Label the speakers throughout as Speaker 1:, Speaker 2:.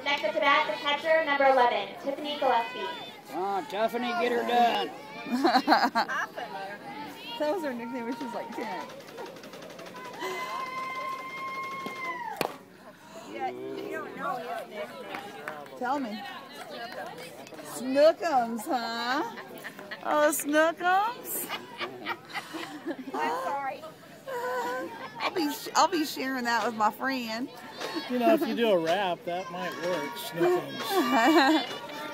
Speaker 1: Next up to bat, the catcher, number 11, Tiffany Gillespie.
Speaker 2: Come on, Tiffany, get her done.
Speaker 3: That was her nickname when she was like 10.
Speaker 4: Yeah, you don't know his nickname.
Speaker 3: Tell me. Snookums, huh? Oh, Snookums.
Speaker 4: I'm sorry.
Speaker 3: I'll be sharing that with my friend.
Speaker 5: You know, if you do a rap, that might work. Snookums.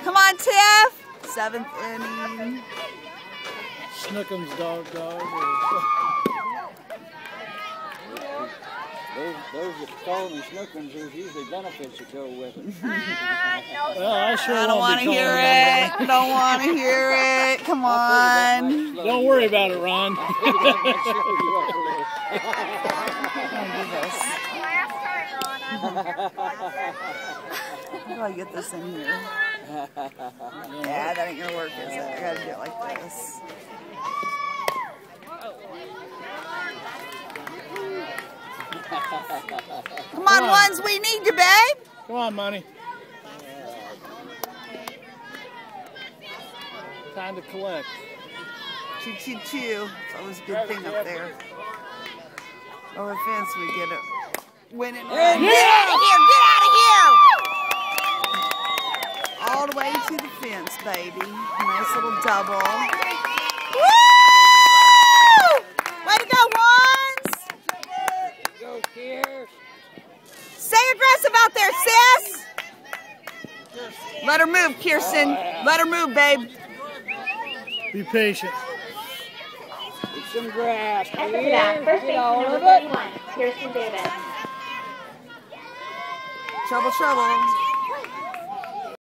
Speaker 3: Come on, Tiff. 7th inning.
Speaker 5: Snookums, dog.
Speaker 2: Those that call me Snookums, there's usually benefits that go with it.
Speaker 5: Well, I sure
Speaker 3: I don't want to hear it. I don't want to hear it. Come on.
Speaker 5: Don't worry about it, Ron.
Speaker 3: How do I get this in here? Yeah, that ain't gonna work, is it? I gotta do it like this. Come on, ones, we need you, babe.
Speaker 5: Come on, money. Time to collect.
Speaker 3: Choo, choo, choo. It's always a good thing up there. Over the fence, we get it. Winning.
Speaker 2: Yeah.
Speaker 3: Get out of here! Get out of here! All the way to the fence, baby. Nice little double. Woo! Way to go, ones!
Speaker 2: Go, Pierce.
Speaker 3: Stay aggressive out there, sis! Let her move, Kirsten. Let her move, babe.
Speaker 5: Be patient.
Speaker 2: Get some grass.
Speaker 1: Next up to bat, first baseman, number 31, Kirsten Davis.
Speaker 3: Trouble, trouble.